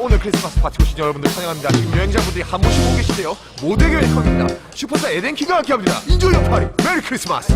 오늘 크리스마스 파티 오신 여러분들 환영합니다. 지금 여행자분들이 한 분씩 오고 계신데요. 모두에게 웰컴입니다. 슈퍼스타 에덴킹과 함께합니다. 인조이 어 파리 메리 크리스마스.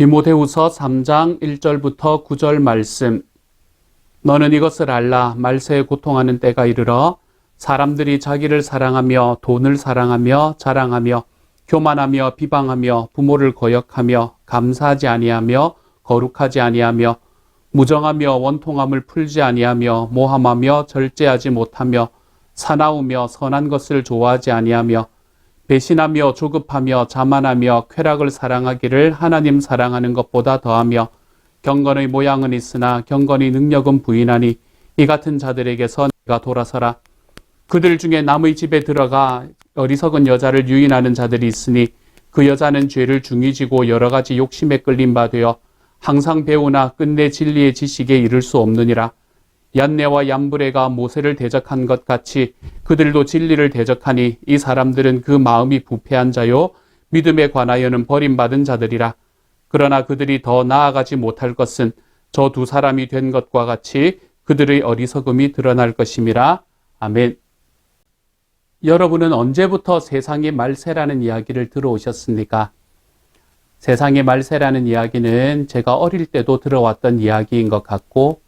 디모데후서 3장 1절부터 9절 말씀. 너는 이것을 알라. 말세에 고통하는 때가 이르러 사람들이 자기를 사랑하며 돈을 사랑하며 자랑하며 교만하며 비방하며 부모를 거역하며 감사하지 아니하며 거룩하지 아니하며 무정하며 원통함을 풀지 아니하며 모함하며 절제하지 못하며 사나우며 선한 것을 좋아하지 아니하며 배신하며 조급하며 자만하며 쾌락을 사랑하기를 하나님 사랑하는 것보다 더하며 경건의 모양은 있으나 경건의 능력은 부인하니 이 같은 자들에게서 내가 돌아서라. 그들 중에 남의 집에 들어가 어리석은 여자를 유인하는 자들이 있으니 그 여자는 죄를 중히 지고 여러 가지 욕심에 끌린 바 되어 항상 배우나 끝내 진리의 지식에 이를 수 없느니라. 얀네와 얀브레가 모세를 대적한 것 같이 그들도 진리를 대적하니 이 사람들은 그 마음이 부패한 자요 믿음에 관하여는 버림받은 자들이라. 그러나 그들이 더 나아가지 못할 것은 저 두 사람이 된 것과 같이 그들의 어리석음이 드러날 것임이라. 아멘. 여러분은 언제부터 세상의 말세라는 이야기를 들어오셨습니까? 세상의 말세라는 이야기는 제가 어릴 때도 들어왔던 이야기인 것 같고,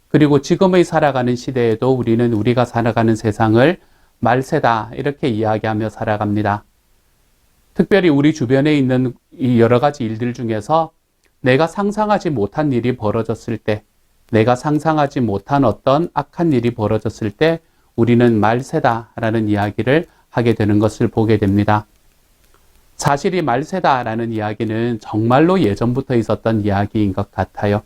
그리고 지금의 살아가는 시대에도 우리는 우리가 살아가는 세상을 말세다 이렇게 이야기하며 살아갑니다. 특별히 우리 주변에 있는 이 여러 가지 일들 중에서 내가 상상하지 못한 일이 벌어졌을 때, 내가 상상하지 못한 어떤 악한 일이 벌어졌을 때 우리는 말세다라는 이야기를 하게 되는 것을 보게 됩니다. 사실 이 말세다라는 이야기는 정말로 예전부터 있었던 이야기인 것 같아요.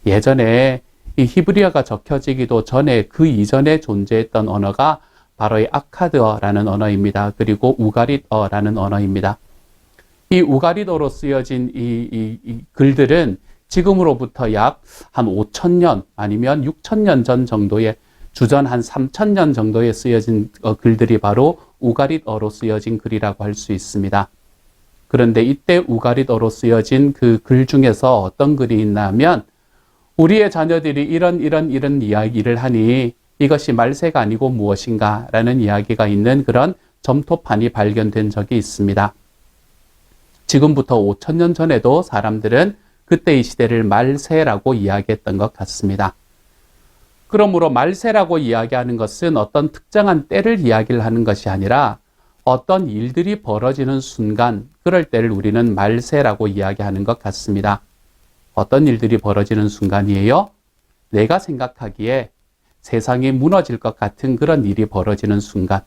예전에 이 히브리어가 적혀지기도 전에 그 이전에 존재했던 언어가 바로 이 아카드어라는 언어입니다. 그리고 우가릿어라는 언어입니다. 이 우가릿어로 쓰여진 이 글들은 지금으로부터 약 한 5,000년 아니면 6,000년 전 정도의 주전 한 3,000년 정도에 쓰여진 글들이 바로 우가릿어로 쓰여진 글이라고 할 수 있습니다. 그런데 이때 우가릿어로 쓰여진 그 글 중에서 어떤 글이 있나 하면 우리의 자녀들이 이런 이야기를 하니 이것이 말세가 아니고 무엇인가 라는 이야기가 있는 그런 점토판이 발견된 적이 있습니다. 지금부터 5,000년 전에도 사람들은 그때의 시대를 말세라고 이야기했던 것 같습니다. 그러므로 말세라고 이야기하는 것은 어떤 특정한 때를 이야기를 하는 것이 아니라 어떤 일들이 벌어지는 순간, 그럴 때를 우리는 말세라고 이야기하는 것 같습니다. 어떤 일들이 벌어지는 순간이에요? 내가 생각하기에 세상이 무너질 것 같은 그런 일이 벌어지는 순간.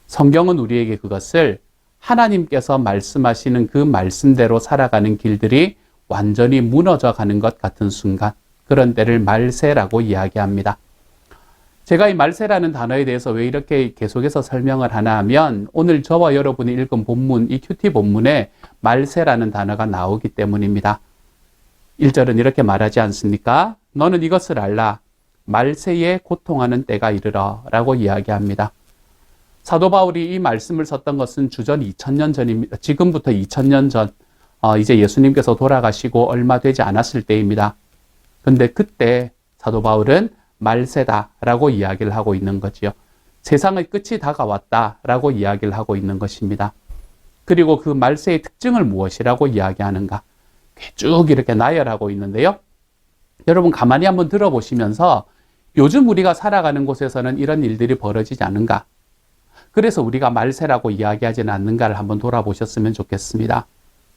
성경은 우리에게 그것을 하나님께서 말씀하시는 그 말씀대로 살아가는 길들이 완전히 무너져 가는 것 같은 순간, 그런 때를 말세라고 이야기합니다. 제가 이 말세라는 단어에 대해서 왜 이렇게 계속해서 설명을 하나 하면 오늘 저와 여러분이 읽은 본문, 이 큐티 본문에 말세라는 단어가 나오기 때문입니다. 1절은 이렇게 말하지 않습니까? 너는 이것을 알라. 말세에 고통하는 때가 이르러 라고 이야기합니다. 사도 바울이 이 말씀을 썼던 것은 주전 2000년 전입니다. 지금부터 2000년 전, 이제 예수님께서 돌아가시고 얼마 되지 않았을 때입니다. 근데 그때 사도 바울은 말세다라고 이야기를 하고 있는 거지요. 세상의 끝이 다가왔다라고 이야기를 하고 있는 것입니다. 그리고 그 말세의 특징을 무엇이라고 이야기하는가? 쭉 이렇게 나열하고 있는데요. 여러분 가만히 한번 들어보시면서 요즘 우리가 살아가는 곳에서는 이런 일들이 벌어지지 않는가? 그래서 우리가 말세라고 이야기하지는 않는가를 한번 돌아보셨으면 좋겠습니다.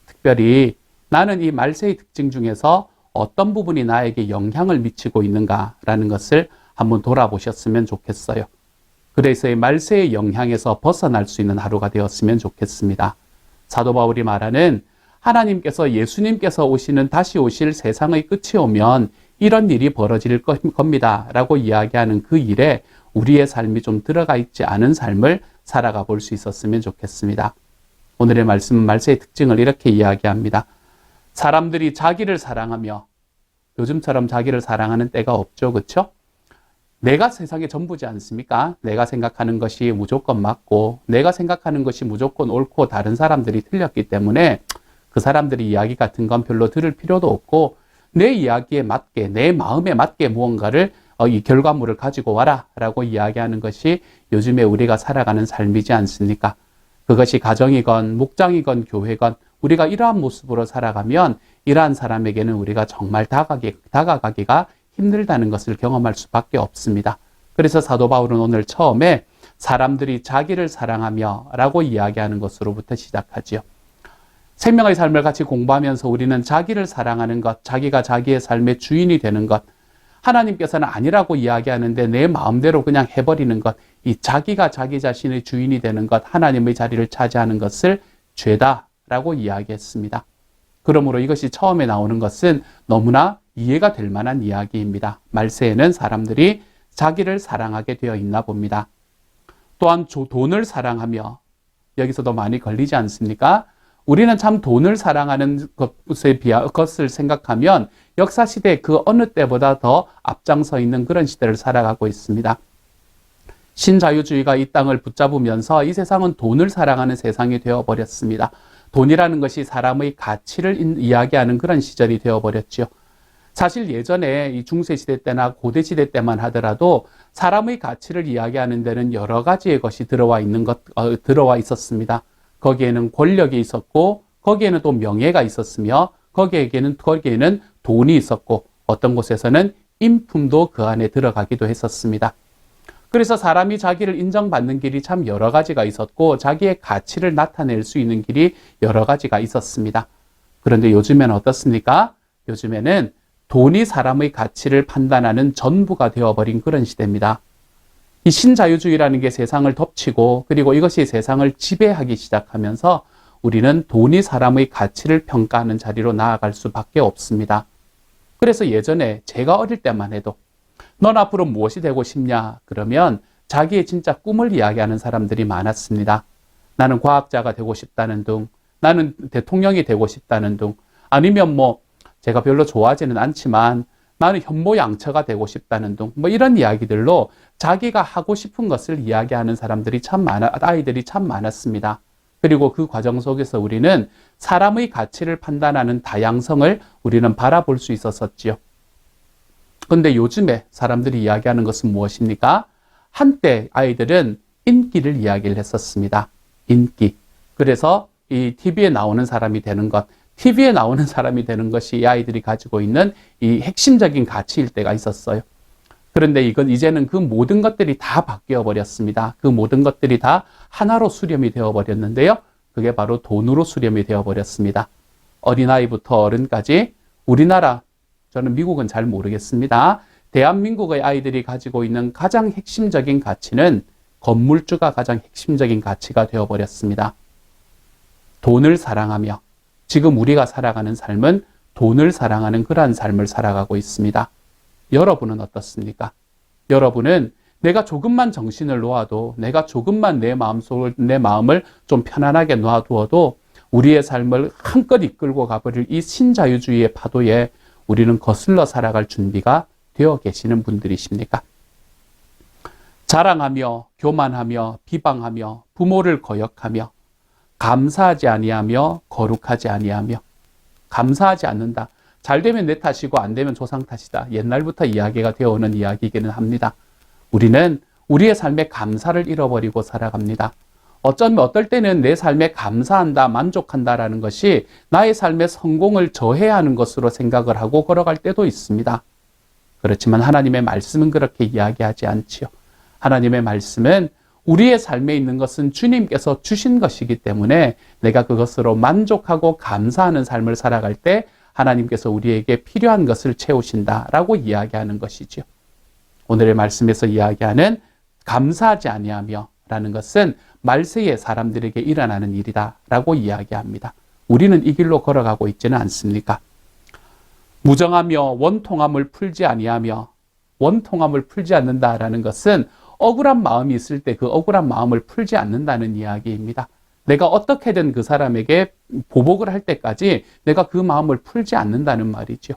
특별히 나는 이 말세의 특징 중에서 어떤 부분이 나에게 영향을 미치고 있는가라는 것을 한번 돌아보셨으면 좋겠어요. 그래서 이 말세의 영향에서 벗어날 수 있는 하루가 되었으면 좋겠습니다. 사도 바울이 말하는 하나님께서 예수님께서 다시 오실 세상의 끝이 오면 이런 일이 벌어질 겁니다 라고 이야기하는 그 일에 우리의 삶이 좀 들어가 있지 않은 삶을 살아가 볼 수 있었으면 좋겠습니다. 오늘의 말씀은 말세의 특징을 이렇게 이야기합니다. 사람들이 자기를 사랑하며, 요즘처럼 자기를 사랑하는 때가 없죠, 그렇죠? 내가 세상의 전부지 않습니까? 내가 생각하는 것이 무조건 맞고 내가 생각하는 것이 무조건 옳고 다른 사람들이 틀렸기 때문에 그 사람들의 이야기 같은 건 별로 들을 필요도 없고 내 이야기에 맞게, 내 마음에 맞게 무언가를 이 결과물을 가지고 와라 라고 이야기하는 것이 요즘에 우리가 살아가는 삶이지 않습니까? 그것이 가정이건 목장이건 교회건 우리가 이러한 모습으로 살아가면 이러한 사람에게는 우리가 정말 다가가기가 힘들다는 것을 경험할 수밖에 없습니다. 그래서 사도 바울은 오늘 처음에 사람들이 자기를 사랑하며 라고 이야기하는 것으로부터 시작하지요. 생명의 삶을 같이 공부하면서 우리는 자기를 사랑하는 것, 자기가 자기의 삶의 주인이 되는 것, 하나님께서는 아니라고 이야기하는데 내 마음대로 그냥 해버리는 것, 이 자기가 자기 자신의 주인이 되는 것, 하나님의 자리를 차지하는 것을 죄다라고 이야기했습니다. 그러므로 이것이 처음에 나오는 것은 너무나 이해가 될 만한 이야기입니다. 말세에는 사람들이 자기를 사랑하게 되어 있나 봅니다. 또한 돈을 사랑하며, 여기서도 많이 걸리지 않습니까? 우리는 참 돈을 사랑하는 것을 생각하면 역사시대 그 어느 때보다 더 앞장서 있는 그런 시대를 살아가고 있습니다. 신자유주의가 이 땅을 붙잡으면서 이 세상은 돈을 사랑하는 세상이 되어버렸습니다. 돈이라는 것이 사람의 가치를 이야기하는 그런 시절이 되어버렸죠. 사실 예전에 이 중세시대 때나 고대시대 때만 하더라도 사람의 가치를 이야기하는 데는 여러 가지의 것이 들어와 있었습니다. 거기에는 권력이 있었고 거기에는 또 명예가 있었으며 거기에는 돈이 있었고 어떤 곳에서는 인품도 그 안에 들어가기도 했었습니다. 그래서 사람이 자기를 인정받는 길이 참 여러 가지가 있었고 자기의 가치를 나타낼 수 있는 길이 여러 가지가 있었습니다. 그런데 요즘에는 어떻습니까? 요즘에는 돈이 사람의 가치를 판단하는 전부가 되어버린 그런 시대입니다. 이 신자유주의라는 게 세상을 덮치고 그리고 이것이 세상을 지배하기 시작하면서 우리는 돈이 사람의 가치를 평가하는 자리로 나아갈 수밖에 없습니다. 그래서 예전에 제가 어릴 때만 해도 넌 앞으로 무엇이 되고 싶냐? 그러면 자기의 진짜 꿈을 이야기하는 사람들이 많았습니다. 나는 과학자가 되고 싶다는 둥, 나는 대통령이 되고 싶다는 둥, 아니면 제가 별로 좋아하지는 않지만 나는 현모양처가 되고 싶다는 둥, 뭐 이런 이야기들로 자기가 하고 싶은 것을 이야기하는 아이들이 참 많았습니다. 그리고 그 과정 속에서 우리는 사람의 가치를 판단하는 다양성을 우리는 바라볼 수 있었었지요. 근데 요즘에 사람들이 이야기하는 것은 무엇입니까? 한때 아이들은 인기를 이야기를 했었습니다. 인기. 그래서 이 TV에 나오는 사람이 되는 것, TV에 나오는 사람이 되는 것이 이 아이들이 가지고 있는 이 핵심적인 가치일 때가 있었어요. 그런데 이제는 그 모든 것들이 다 바뀌어 버렸습니다. 그 모든 것들이 다 하나로 수렴이 되어 버렸는데요. 그게 바로 돈으로 수렴이 되어 버렸습니다. 어린아이부터 어른까지 우리나라, 저는 미국은 잘 모르겠습니다. 대한민국의 아이들이 가지고 있는 가장 핵심적인 가치는 건물주가 가장 핵심적인 가치가 되어 버렸습니다. 돈을 사랑하며 지금 우리가 살아가는 삶은 돈을 사랑하는 그러한 삶을 살아가고 있습니다. 여러분은 어떻습니까? 여러분은 내가 조금만 정신을 놓아도, 내가 조금만 내 마음을 좀 편안하게 놔두어도 우리의 삶을 한껏 이끌고 가버릴 이 신자유주의의 파도에 우리는 거슬러 살아갈 준비가 되어 계시는 분들이십니까? 자랑하며 교만하며 비방하며 부모를 거역하며 감사하지 아니하며 거룩하지 아니하며, 감사하지 않는다. 잘 되면 내 탓이고 안 되면 조상 탓이다. 옛날부터 이야기가 되어오는 이야기이기는 합니다. 우리는 우리의 삶에 감사를 잃어버리고 살아갑니다. 어떨 때는 내 삶에 감사한다, 만족한다라는 것이 나의 삶의 성공을 저해하는 것으로 생각을 하고 걸어갈 때도 있습니다. 그렇지만 하나님의 말씀은 그렇게 이야기하지 않지요. 하나님의 말씀은 우리의 삶에 있는 것은 주님께서 주신 것이기 때문에 내가 그것으로 만족하고 감사하는 삶을 살아갈 때 하나님께서 우리에게 필요한 것을 채우신다라고 이야기하는 것이죠. 오늘의 말씀에서 이야기하는 감사하지 아니하며 라는 것은 말세의 사람들에게 일어나는 일이다라고 이야기합니다. 우리는 이 길로 걸어가고 있지는 않습니까? 무정하며 원통함을 풀지 아니하며, 원통함을 풀지 않는다라는 것은 억울한 마음이 있을 때 그 억울한 마음을 풀지 않는다는 이야기입니다. 내가 어떻게든 그 사람에게 보복을 할 때까지 내가 그 마음을 풀지 않는다는 말이죠.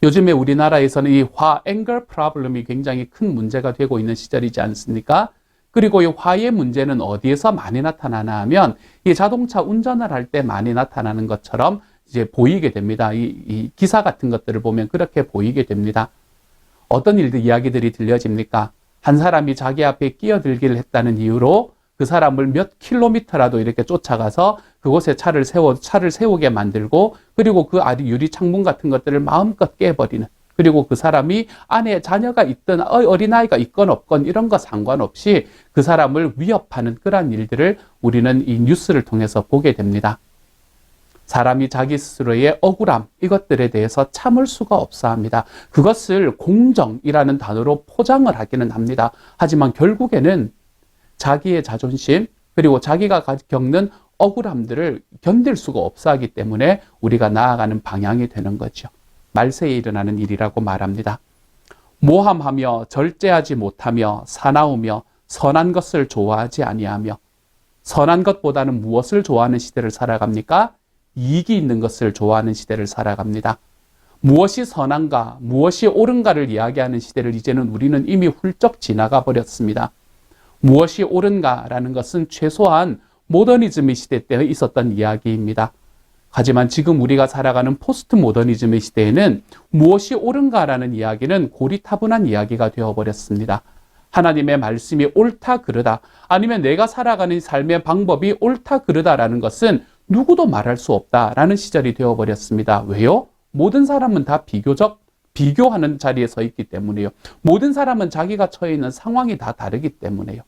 요즘에 우리나라에서는 이 anger problem이 굉장히 큰 문제가 되고 있는 시절이지 않습니까? 그리고 이 화의 문제는 어디에서 많이 나타나나 하면 이 자동차 운전을 할 때 많이 나타나는 것처럼 이제 보이게 됩니다. 이 기사 같은 것들을 보면 그렇게 보이게 됩니다. 어떤 이야기들이 들려집니까? 한 사람이 자기 앞에 끼어들기를 했다는 이유로 그 사람을 몇 킬로미터라도 이렇게 쫓아가서 그곳에 차를 세우게 만들고, 그리고 그 유리 창문 같은 것들을 마음껏 깨버리는, 그리고 그 사람이 안에 자녀가 있든 어린아이가 있건 없건 이런 거 상관없이 그 사람을 위협하는 그러한 일들을 우리는 이 뉴스를 통해서 보게 됩니다. 사람이 자기 스스로의 억울함, 이것들에 대해서 참을 수가 없어 합니다. 그것을 공정이라는 단어로 포장을 하기는 합니다. 하지만 결국에는 자기의 자존심, 그리고 자기가 겪는 억울함들을 견딜 수가 없어 하기 때문에 우리가 나아가는 방향이 되는 거죠. 말세에 일어나는 일이라고 말합니다. 모함하며 절제하지 못하며 사나우며 선한 것을 좋아하지 아니하며, 선한 것보다는 무엇을 좋아하는 시대를 살아갑니까? 이익이 있는 것을 좋아하는 시대를 살아갑니다. 무엇이 선한가, 무엇이 옳은가를 이야기하는 시대를 이제는 우리는 이미 훌쩍 지나가 버렸습니다. 무엇이 옳은가라는 것은 최소한 모더니즘의 시대 때 있었던 이야기입니다. 하지만 지금 우리가 살아가는 포스트 모더니즘의 시대에는 무엇이 옳은가라는 이야기는 고리타분한 이야기가 되어버렸습니다. 하나님의 말씀이 옳다 그르다, 아니면 내가 살아가는 삶의 방법이 옳다 그르다라는 것은 누구도 말할 수 없다라는 시절이 되어버렸습니다. 왜요? 모든 사람은 다 비교하는 자리에 서 있기 때문에요. 모든 사람은 자기가 처해 있는 상황이 다 다르기 때문에요.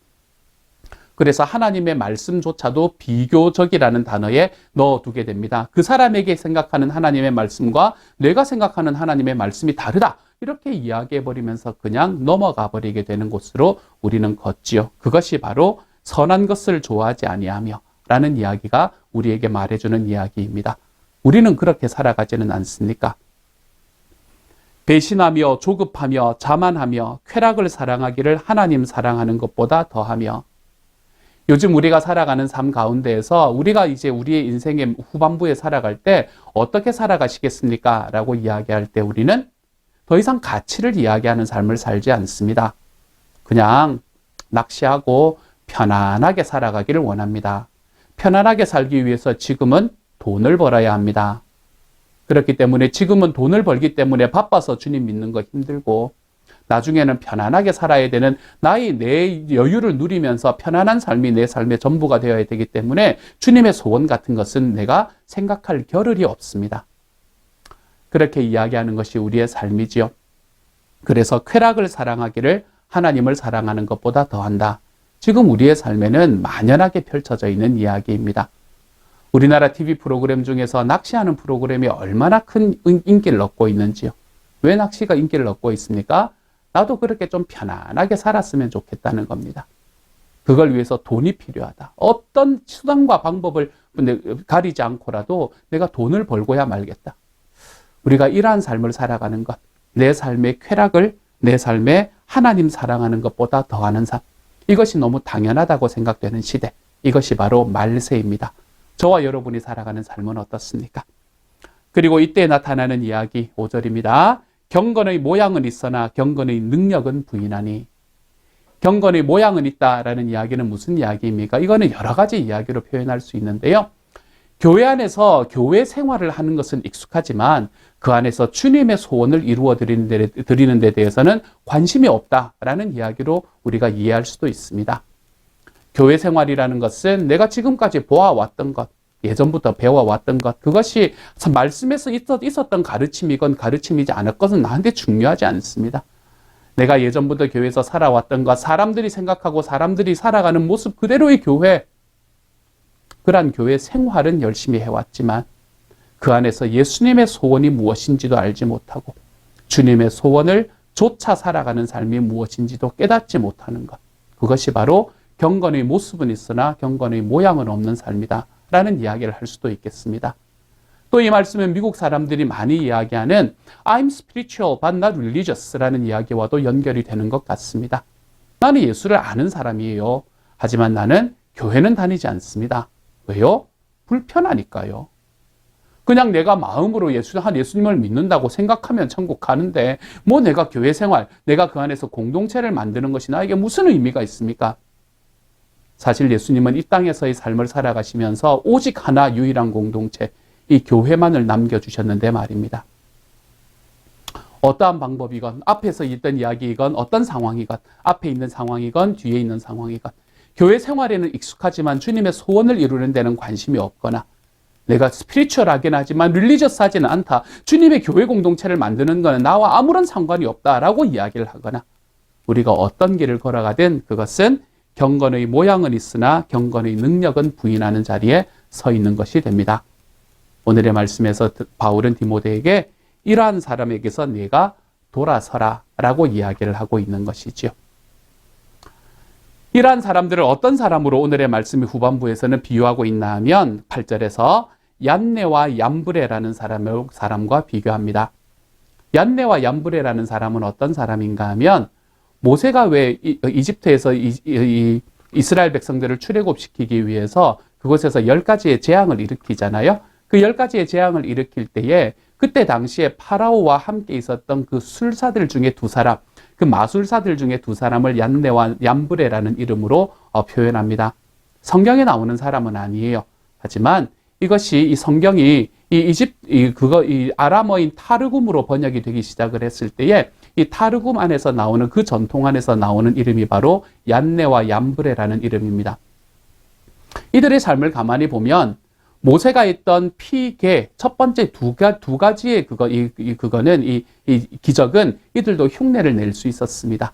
그래서 하나님의 말씀조차도 비교적이라는 단어에 넣어두게 됩니다. 그 사람에게 생각하는 하나님의 말씀과 내가 생각하는 하나님의 말씀이 다르다, 이렇게 이야기해버리면서 그냥 넘어가 버리게 되는 곳으로 우리는 걷지요. 그것이 바로 선한 것을 좋아하지 아니하며 라는 이야기가 우리에게 말해주는 이야기입니다. 우리는 그렇게 살아가지는 않습니까? 배신하며 조급하며 자만하며 쾌락을 사랑하기를 하나님 사랑하는 것보다 더하며, 요즘 우리가 살아가는 삶 가운데에서 우리가 이제 우리의 인생의 후반부에 살아갈 때 어떻게 살아가시겠습니까? 라고 이야기할 때 우리는 더 이상 가치를 이야기하는 삶을 살지 않습니다. 그냥 낚시하고 편안하게 살아가기를 원합니다. 편안하게 살기 위해서 지금은 돈을 벌어야 합니다. 그렇기 때문에 지금은 돈을 벌기 때문에 바빠서 주님 믿는 거 힘들고 나중에는 편안하게 살아야 되는 나의 내 여유를 누리면서 편안한 삶이 내 삶의 전부가 되어야 되기 때문에 주님의 소원 같은 것은 내가 생각할 겨를이 없습니다. 그렇게 이야기하는 것이 우리의 삶이지요. 그래서 쾌락을 사랑하기를 하나님을 사랑하는 것보다 더한다. 지금 우리의 삶에는 만연하게 펼쳐져 있는 이야기입니다. 우리나라 TV 프로그램 중에서 낚시하는 프로그램이 얼마나 큰 인기를 얻고 있는지요. 왜 낚시가 인기를 얻고 있습니까? 나도 그렇게 좀 편안하게 살았으면 좋겠다는 겁니다. 그걸 위해서 돈이 필요하다. 어떤 수단과 방법을 가리지 않고라도 내가 돈을 벌고야 말겠다. 우리가 이러한 삶을 살아가는 것, 내 삶의 쾌락을 내 삶에 하나님 사랑하는 것보다 더하는 삶, 이것이 너무 당연하다고 생각되는 시대, 이것이 바로 말세입니다. 저와 여러분이 살아가는 삶은 어떻습니까? 그리고 이때 나타나는 이야기 5절입니다. 경건의 모양은 있으나 경건의 능력은 부인하니. 경건의 모양은 있다라는 이야기는 무슨 이야기입니까? 이거는 여러 가지 이야기로 표현할 수 있는데요. 교회 안에서 교회 생활을 하는 것은 익숙하지만 그 안에서 주님의 소원을 이루어 드리는 데 대해서는 관심이 없다라는 이야기로 우리가 이해할 수도 있습니다. 교회 생활이라는 것은 내가 지금까지 보아왔던 것, 예전부터 배워왔던 것, 그것이 말씀에서 있었던 가르침이건 가르침이지 않을 것은 나한테 중요하지 않습니다. 내가 예전부터 교회에서 살아왔던 것, 사람들이 생각하고 사람들이 살아가는 모습 그대로의 교회, 그러한 교회 생활은 열심히 해왔지만 그 안에서 예수님의 소원이 무엇인지도 알지 못하고 주님의 소원을 조차 살아가는 삶이 무엇인지도 깨닫지 못하는 것, 그것이 바로 경건의 모습은 있으나 경건의 모양은 없는 삶이다 라는 이야기를 할 수도 있겠습니다. 또 이 말씀은 미국 사람들이 많이 이야기하는 I'm spiritual but not religious 라는 이야기와도 연결이 되는 것 같습니다. 나는 예수를 아는 사람이에요. 하지만 나는 교회는 다니지 않습니다. 왜요? 불편하니까요. 그냥 내가 마음으로 예수님을 믿는다고 생각하면 천국 가는데 뭐 내가 교회 생활, 내가 그 안에서 공동체를 만드는 것이 나에게 무슨 의미가 있습니까? 사실 예수님은 이 땅에서의 삶을 살아가시면서 오직 하나 유일한 공동체, 이 교회만을 남겨주셨는데 말입니다. 어떠한 방법이건 앞에서 있던 이야기이건 어떤 상황이건 앞에 있는 상황이건 뒤에 있는 상황이건 교회 생활에는 익숙하지만 주님의 소원을 이루는 데는 관심이 없거나 내가 스피리추얼하긴 하지만 릴리저스하지는 않다. 주님의 교회 공동체를 만드는 것은 나와 아무런 상관이 없다라고 이야기를 하거나 우리가 어떤 길을 걸어가든 그것은 경건의 모양은 있으나 경건의 능력은 부인하는 자리에 서 있는 것이 됩니다. 오늘의 말씀에서 바울은 디모데에게 이러한 사람에게서 네가 돌아서라 라고 이야기를 하고 있는 것이지요. 이러한 사람들을 어떤 사람으로 오늘의 말씀의 후반부에서는 비유하고 있나 하면 8절에서 얀네와 얌브레라는 사람과 비교합니다. 얀네와 얌브레라는 사람은 어떤 사람인가 하면 모세가 왜 이집트에서 이스라엘 백성들을 출애굽시키기 위해서 그곳에서 10가지의 재앙을 일으키잖아요. 그 10가지의 재앙을 일으킬 때에 그때 당시에 파라오와 함께 있었던 그 술사들 중에 두 사람, 그 마술사들 중에 두 사람을 얀네와 얌브레라는 이름으로 표현합니다. 성경에 나오는 사람은 아니에요. 하지만 이것이 이 성경이 이 아람어인 타르굼으로 번역이 되기 시작을 했을 때에 이 타르굼 안에서 나오는 그 전통 안에서 나오는 이름이 바로 얀네와 얌브레라는 이름입니다. 이들의 삶을 가만히 보면 모세가 했던 피계 첫 번째 두 가지의 그거는 이 기적은 이들도 흉내를 낼 수 있었습니다.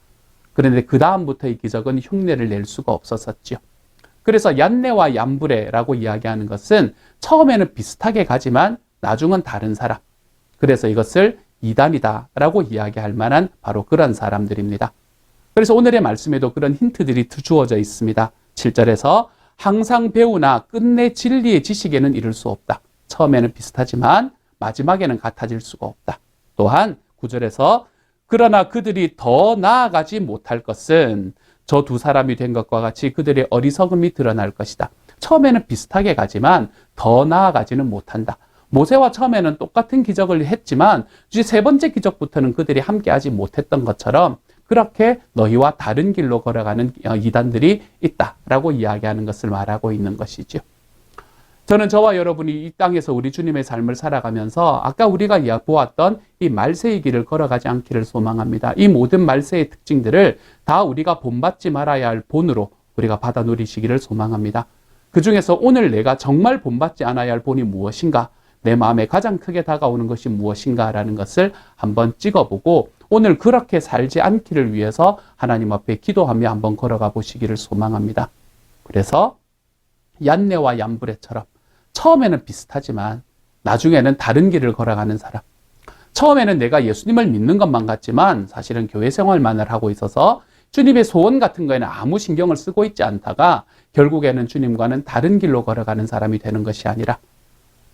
그런데 그 다음부터 이 기적은 흉내를 낼 수가 없었었죠. 그래서 얀네와 얌브레라고 이야기하는 것은 처음에는 비슷하게 가지만 나중은 다른 사람. 그래서 이것을 이단이다라고 이야기할 만한 바로 그런 사람들입니다. 그래서 오늘의 말씀에도 그런 힌트들이 주어져 있습니다. 7절에서 항상 배우나 끝내 진리의 지식에는 이를 수 없다. 처음에는 비슷하지만 마지막에는 같아질 수가 없다. 또한 9절에서 그러나 그들이 더 나아가지 못할 것은 저 두 사람이 된 것과 같이 그들의 어리석음이 드러날 것이다. 처음에는 비슷하게 가지만 더 나아가지는 못한다. 모세와 처음에는 똑같은 기적을 했지만 이제 세 번째 기적부터는 그들이 함께하지 못했던 것처럼 그렇게 너희와 다른 길로 걸어가는 이단들이 있다라고 이야기하는 것을 말하고 있는 것이죠. 저는 저와 여러분이 이 땅에서 우리 주님의 삶을 살아가면서 아까 우리가 보았던 이 말세의 길을 걸어가지 않기를 소망합니다. 이 모든 말세의 특징들을 다 우리가 본받지 말아야 할 본으로 우리가 받아 누리시기를 소망합니다. 그 중에서 오늘 내가 정말 본받지 않아야 할 본이 무엇인가? 내 마음에 가장 크게 다가오는 것이 무엇인가라는 것을 한번 찍어보고 오늘 그렇게 살지 않기를 위해서 하나님 앞에 기도하며 한번 걸어가 보시기를 소망합니다. 그래서 얀네와 얀브레처럼 처음에는 비슷하지만 나중에는 다른 길을 걸어가는 사람. 처음에는 내가 예수님을 믿는 것만 같지만 사실은 교회 생활만을 하고 있어서 주님의 소원 같은 거에는 아무 신경을 쓰고 있지 않다가 결국에는 주님과는 다른 길로 걸어가는 사람이 되는 것이 아니라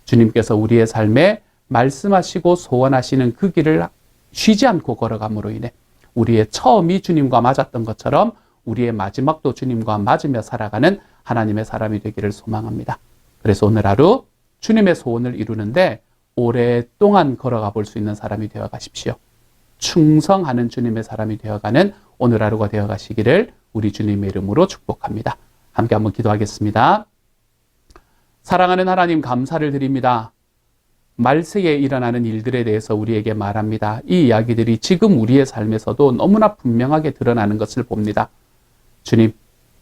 주님께서 우리의 삶에 말씀하시고 소원하시는 그 길을 쉬지 않고 걸어감으로 인해 우리의 처음이 주님과 맞았던 것처럼 우리의 마지막도 주님과 맞으며 살아가는 하나님의 사람이 되기를 소망합니다. 그래서 오늘 하루 주님의 소원을 이루는데 오랫동안 걸어가 볼 수 있는 사람이 되어 가십시오. 충성하는 주님의 사람이 되어가는 오늘 하루가 되어 가시기를 우리 주님의 이름으로 축복합니다. 함께 한번 기도하겠습니다. 사랑하는 하나님 감사를 드립니다. 말세에 일어나는 일들에 대해서 우리에게 말합니다. 이 이야기들이 지금 우리의 삶에서도 너무나 분명하게 드러나는 것을 봅니다. 주님,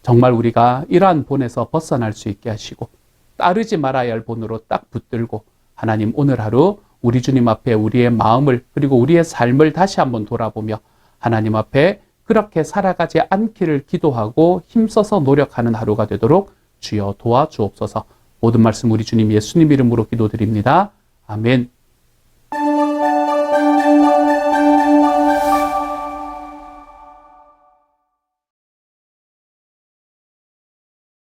정말 우리가 이러한 본에서 벗어날 수 있게 하시고 따르지 말아야 할 본으로 딱 붙들고 하나님 오늘 하루 우리 주님 앞에 우리의 마음을 그리고 우리의 삶을 다시 한번 돌아보며 하나님 앞에 그렇게 살아가지 않기를 기도하고 힘써서 노력하는 하루가 되도록 주여 도와주옵소서. 모든 말씀 우리 주님 예수님 이름으로 기도드립니다. 아멘.